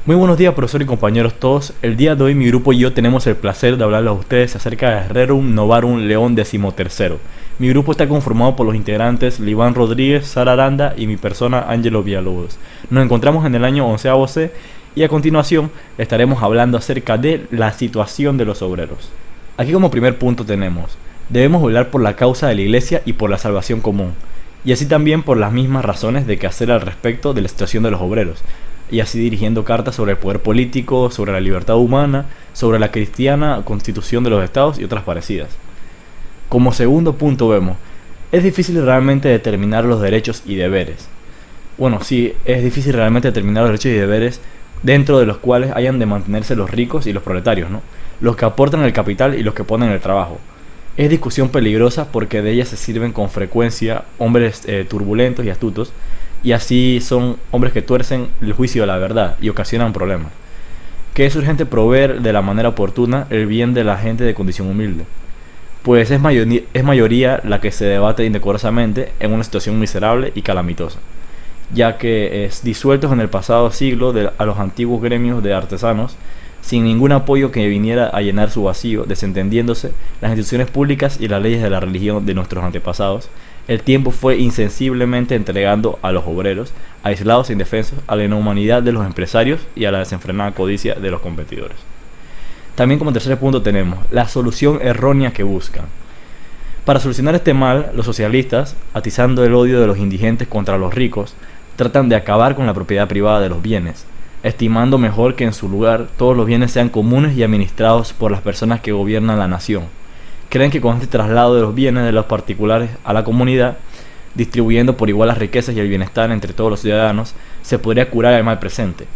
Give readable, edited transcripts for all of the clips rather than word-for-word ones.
Muy buenos días, profesor y compañeros todos. El día de hoy mi grupo y yo tenemos el placer de hablarles a ustedes acerca de Rerum Novarum León XIII. Mi grupo está conformado por los integrantes Liván Rodríguez, Sara Aranda y mi persona Ángelo Villalobos. Nos encontramos en el año 11º C y a continuación estaremos hablando acerca de la situación de los obreros. Aquí como primer punto tenemos: debemos velar por la causa de la Iglesia y por la salvación común, y así también por las mismas razones de que hacer al respecto de la situación de los obreros, y así dirigiendo cartas sobre el poder político, sobre la libertad humana, sobre la cristiana constitución de los estados y otras parecidas. Como segundo punto vemos: es difícil realmente determinar los derechos y deberes. Bueno, sí, es difícil realmente determinar los derechos y deberes dentro de los cuales hayan de mantenerse los ricos y los proletarios, ¿no? Los que aportan el capital y los que ponen el trabajo. Es discusión peligrosa porque de ella se sirven con frecuencia hombres turbulentos y astutos, y así son hombres que tuercen el juicio de la verdad y ocasionan problemas. Que es urgente proveer de la manera oportuna el bien de la gente de condición humilde, pues es mayoría la que se debate indecorosamente en una situación miserable y calamitosa, ya que es disueltos en el pasado siglo a los antiguos gremios de artesanos, sin ningún apoyo que viniera a llenar su vacío, desentendiéndose las instituciones públicas y las leyes de la religión de nuestros antepasados. El tiempo fue insensiblemente entregando a los obreros, aislados e indefensos, a la inhumanidad de los empresarios y a la desenfrenada codicia de los competidores. También como tercer punto tenemos la solución errónea que buscan. Para solucionar este mal, los socialistas, atizando el odio de los indigentes contra los ricos, tratan de acabar con la propiedad privada de los bienes, estimando mejor que en su lugar todos los bienes sean comunes y administrados por las personas que gobiernan la nación. Creen que con este traslado de los bienes de los particulares a la comunidad, distribuyendo por igual las riquezas y el bienestar entre todos los ciudadanos, se podría curar el mal presente.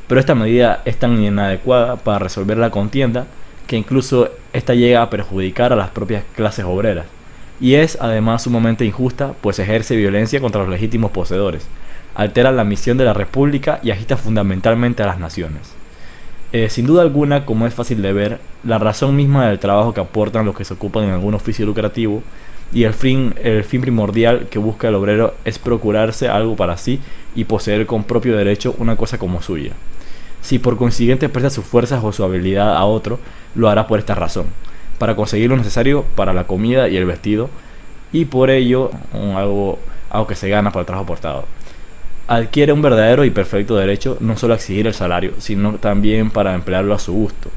Pero esta medida es tan inadecuada para resolver la contienda que incluso esta llega a perjudicar a las propias clases obreras. Y es además sumamente injusta, pues ejerce violencia contra los legítimos poseedores, altera la misión de la república y agita fundamentalmente a las naciones. Sin duda alguna, como es fácil de ver, la razón misma del trabajo que aportan los que se ocupan en algún oficio lucrativo y el fin primordial que busca el obrero es procurarse algo para sí y poseer con propio derecho una cosa como suya. Si por consiguiente presta sus fuerzas o su habilidad a otro, lo hará por esta razón, para conseguir lo necesario para la comida y el vestido, y por ello algo que se gana por el trabajo aportado. Adquiere un verdadero y perfecto derecho no solo a exigir el salario, sino también para emplearlo a su gusto.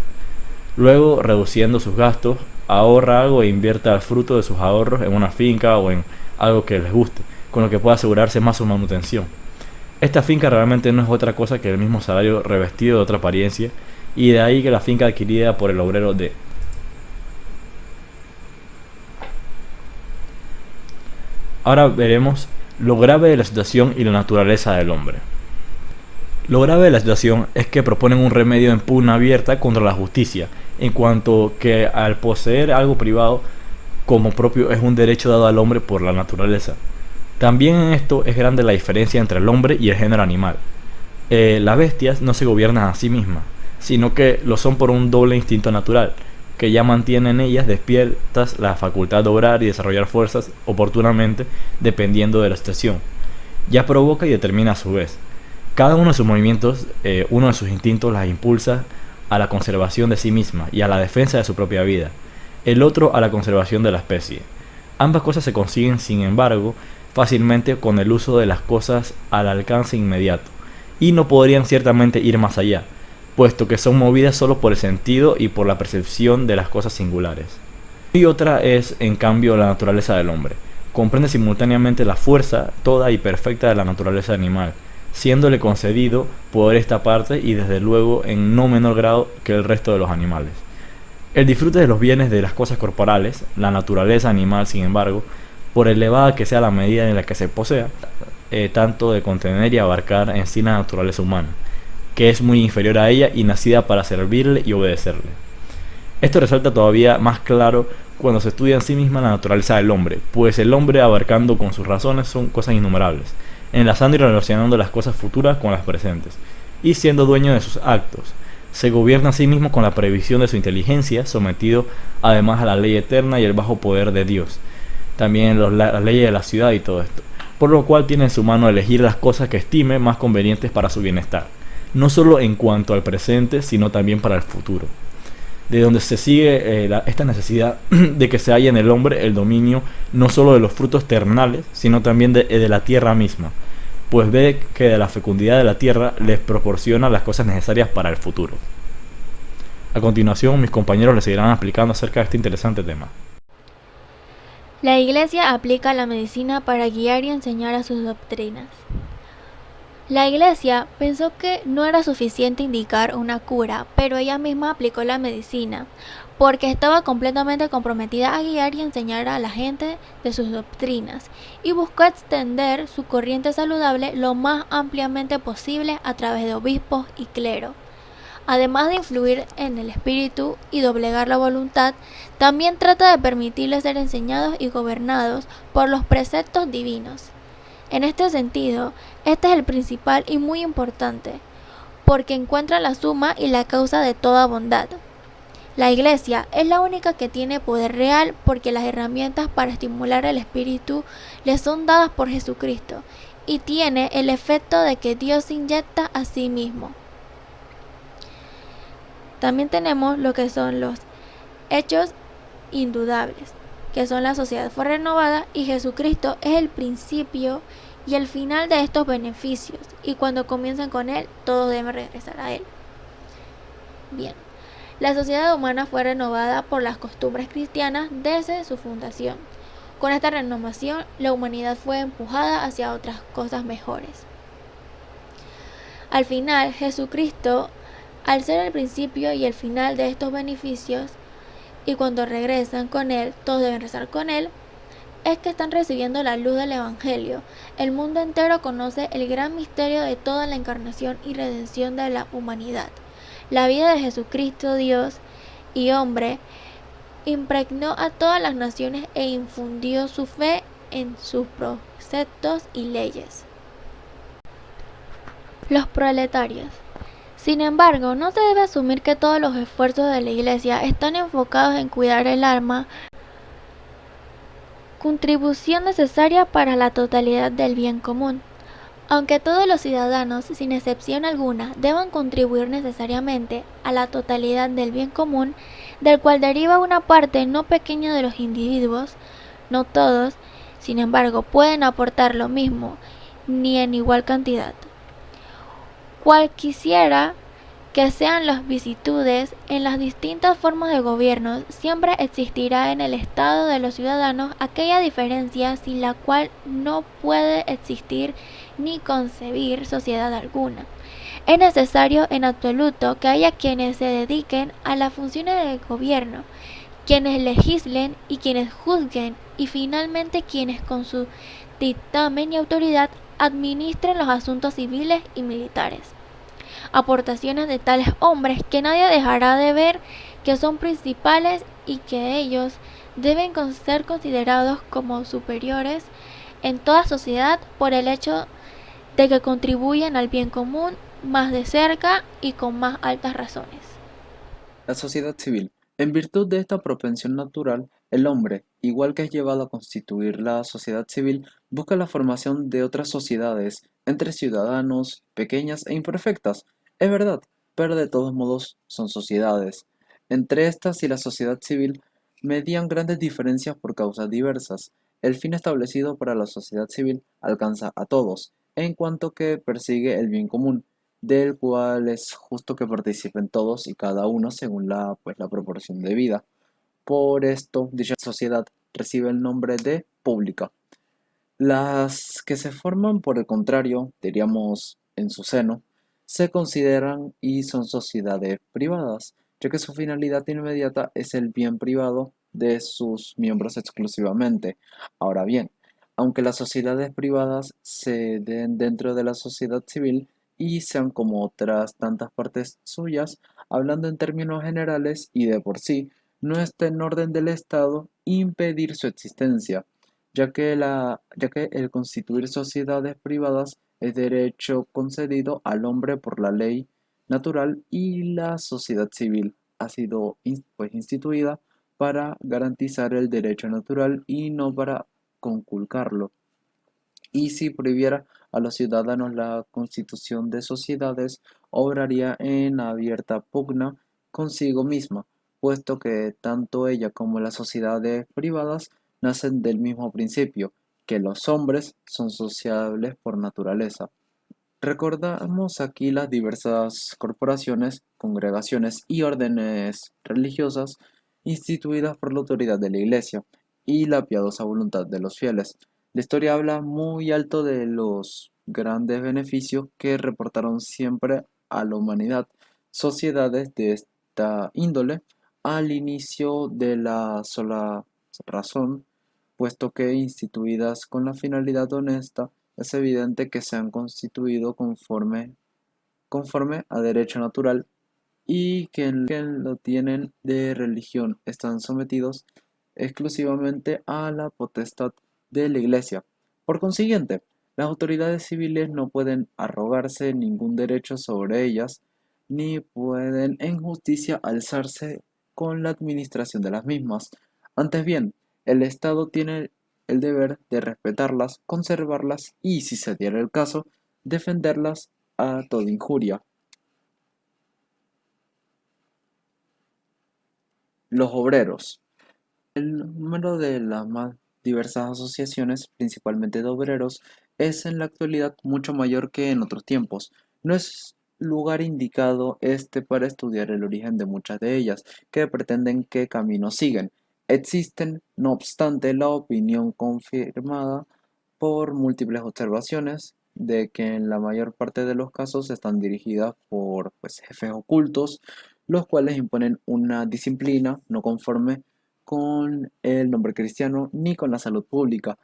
Luego, reduciendo sus gastos, ahorra algo e invierta el fruto de sus ahorros en una finca o en algo que les guste, con lo que pueda asegurarse más su manutención. Esta finca realmente no es otra cosa que el mismo salario revestido de otra apariencia, y de ahí que la finca adquirida por el obrero de... Ahora veremos lo grave de la situación y la naturaleza del hombre. Lo grave de la situación es que proponen un remedio en pugna abierta contra la justicia, en cuanto que al poseer algo privado como propio es un derecho dado al hombre por la naturaleza. También en esto es grande la diferencia entre el hombre y el género animal. Las bestias no se gobiernan a sí mismas, sino que lo son por un doble instinto natural, que ya mantiene en ellas despiertas la facultad de obrar y desarrollar fuerzas oportunamente dependiendo de la situación. Ya provoca y determina a su vez. Cada uno de sus movimientos, uno de sus instintos las impulsa a la conservación de sí misma y a la defensa de su propia vida, el otro a la conservación de la especie. Ambas cosas se consiguen, sin embargo, fácilmente con el uso de las cosas al alcance inmediato, y no podrían ciertamente ir más allá, puesto que son movidas solo por el sentido y por la percepción de las cosas singulares. Y otra es, en cambio, la naturaleza del hombre. Comprende simultáneamente la fuerza toda y perfecta de la naturaleza animal, siéndole concedido poder esta parte y desde luego en no menor grado que el resto de los animales. El disfrute de los bienes de las cosas corporales, la naturaleza animal, sin embargo, por elevada que sea la medida en la que se posea, tanto de contener y abarcar en sí la naturaleza humana, que es muy inferior a ella y nacida para servirle y obedecerle. Esto resalta todavía más claro cuando se estudia en sí misma la naturaleza del hombre, pues el hombre abarcando con sus razones son cosas innumerables, enlazando y relacionando las cosas futuras con las presentes, y siendo dueño de sus actos, se gobierna a sí mismo con la previsión de su inteligencia, sometido además a la ley eterna y el bajo poder de Dios, también las leyes de la ciudad y todo esto, por lo cual tiene en su mano elegir las cosas que estime más convenientes para su bienestar. no solo en cuanto al presente, sino también para el futuro, de donde se sigue esta necesidad de que se haya en el hombre el dominio no solo de los frutos terrenales, sino también de la tierra misma, pues ve que de la fecundidad de la tierra les proporciona las cosas necesarias para el futuro. A continuación, mis compañeros les seguirán explicando acerca de este interesante tema. La Iglesia aplica la medicina para guiar y enseñar a sus doctrinas. La Iglesia pensó que no era suficiente indicar una cura, pero ella misma aplicó la medicina, porque estaba completamente comprometida a guiar y enseñar a la gente de sus doctrinas, y buscó extender su corriente saludable lo más ampliamente posible a través de obispos y clero. Además de influir en el espíritu y doblegar la voluntad, también trata de permitirles ser enseñados y gobernados por los preceptos divinos. En este sentido, este es el principal y muy importante, porque encuentra la suma y la causa de toda bondad. La Iglesia es la única que tiene poder real porque las herramientas para estimular el espíritu le son dadas por Jesucristo y tiene el efecto de que Dios se inyecta a sí mismo. También tenemos lo que son los hechos indudables, que son la sociedad fue renovada y Jesucristo es el principio y el final de estos beneficios, y cuando comienzan con Él, todos deben regresar a Él. Bien, la sociedad humana fue renovada por las costumbres cristianas desde su fundación. Con esta renovación, la humanidad fue empujada hacia otras cosas mejores. Al final, Jesucristo, al ser el principio y el final de estos beneficios, y cuando regresan con Él, todos deben rezar con Él, es que están recibiendo la luz del Evangelio. El mundo entero conoce el gran misterio de toda la encarnación y redención de la humanidad. La vida de Jesucristo, Dios y hombre, impregnó a todas las naciones e infundió su fe en sus preceptos y leyes. Los proletarios. Sin embargo, no se debe asumir que todos los esfuerzos de la Iglesia están enfocados en cuidar el alma, contribución necesaria para la totalidad del bien común. Aunque todos los ciudadanos, sin excepción alguna, deban contribuir necesariamente a la totalidad del bien común, del cual deriva una parte no pequeña de los individuos, no todos, sin embargo, pueden aportar lo mismo, ni en igual cantidad. Cualquiera que sean las vicitudes en las distintas formas de gobierno, siempre existirá en el estado de los ciudadanos aquella diferencia sin la cual no puede existir ni concebir sociedad alguna. Es necesario en absoluto que haya quienes se dediquen a las funciones del gobierno, quienes legislen y quienes juzguen, y finalmente quienes con su dictamen y autoridad administren los asuntos civiles y militares. Aportaciones de tales hombres que nadie dejará de ver que son principales y que ellos deben ser considerados como superiores en toda sociedad por el hecho de que contribuyen al bien común más de cerca y con más altas razones. La sociedad civil. En virtud de esta propensión natural, el hombre, igual que es llevado a constituir la sociedad civil, busca la formación de otras sociedades entre ciudadanos, pequeñas e imperfectas. Es verdad, pero de todos modos son sociedades. Entre estas y la sociedad civil median grandes diferencias por causas diversas. El fin establecido para la sociedad civil alcanza a todos, en cuanto que persigue el bien común, del cual es justo que participen todos y cada uno según la proporción de vida. Por esto, dicha sociedad recibe el nombre de pública. Las que se forman, por el contrario, diríamos en su seno, se consideran y son sociedades privadas, ya que su finalidad inmediata es el bien privado de sus miembros exclusivamente. Ahora bien, aunque las sociedades privadas se den dentro de la sociedad civil y sean como otras tantas partes suyas, hablando en términos generales y de por sí, no está en orden del Estado impedir su existencia, ya que el constituir sociedades privadas es derecho concedido al hombre por la ley natural, y la sociedad civil ha sido pues, instituida para garantizar el derecho natural y no para conculcarlo. Y si prohibiera a los ciudadanos, la constitución de sociedades obraría en abierta pugna consigo misma, puesto que tanto ella como las sociedades privadas nacen del mismo principio, que los hombres son sociables por naturaleza. Recordamos aquí las diversas corporaciones, congregaciones y órdenes religiosas instituidas por la autoridad de la Iglesia y la piadosa voluntad de los fieles. La historia habla muy alto de los grandes beneficios que reportaron siempre a la humanidad sociedades de esta índole al inicio de la sola razón, puesto que instituidas con la finalidad honesta es evidente que se han constituido conforme a derecho natural y que en que lo tienen de religión están sometidos exclusivamente a la potestad de la Iglesia. Por consiguiente, las autoridades civiles no pueden arrogarse ningún derecho sobre ellas, ni pueden en justicia alzarse con la administración de las mismas. Antes bien, el Estado tiene el deber de respetarlas, conservarlas y, si se diera el caso, defenderlas a toda injuria. Los obreros. El número de las más diversas asociaciones, principalmente de obreros, es en la actualidad mucho mayor que en otros tiempos. No es lugar indicado este para estudiar el origen de muchas de ellas, que pretenden qué camino siguen. Existen, no obstante, la opinión confirmada por múltiples observaciones de que en la mayor parte de los casos están dirigidas por jefes ocultos, los cuales imponen una disciplina no conforme con el nombre cristiano ni con la salud pública.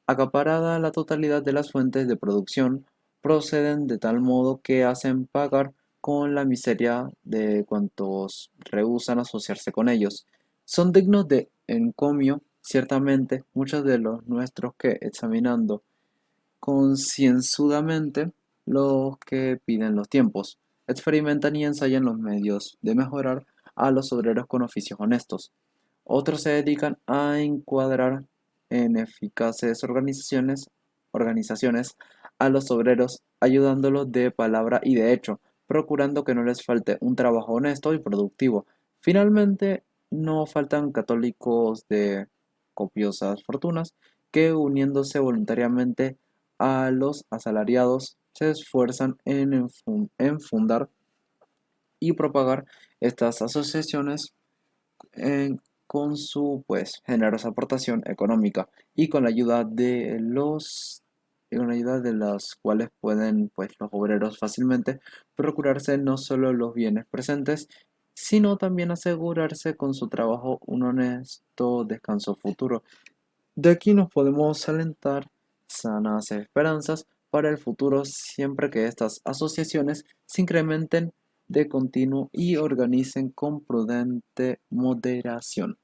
Acaparada la totalidad de las fuentes de producción, proceden de tal modo que hacen pagar con la miseria de cuantos rehúsan asociarse con ellos. Son dignos de encomio, ciertamente, muchos de los nuestros que, examinando concienzudamente los que piden los tiempos, experimentan y ensayan los medios de mejorar a los obreros con oficios honestos. Otros se dedican a encuadrar en eficaces organizaciones a los obreros, ayudándolos de palabra y de hecho, procurando que no les falte un trabajo honesto y productivo. Finalmente, no faltan católicos de copiosas fortunas que, uniéndose voluntariamente a los asalariados, se esfuerzan en fundar y propagar estas asociaciones con su generosa aportación económica y con la ayuda de las cuales pueden los obreros fácilmente procurarse no solo los bienes presentes, sino también asegurarse con su trabajo un honesto descanso futuro. De aquí nos podemos alentar sanas esperanzas para el futuro siempre que estas asociaciones se incrementen de continuo y organicen con prudente moderación.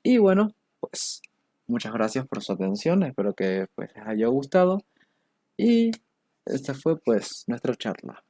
Y bueno, pues muchas gracias por su atención, espero que les haya gustado y esta fue nuestra charla.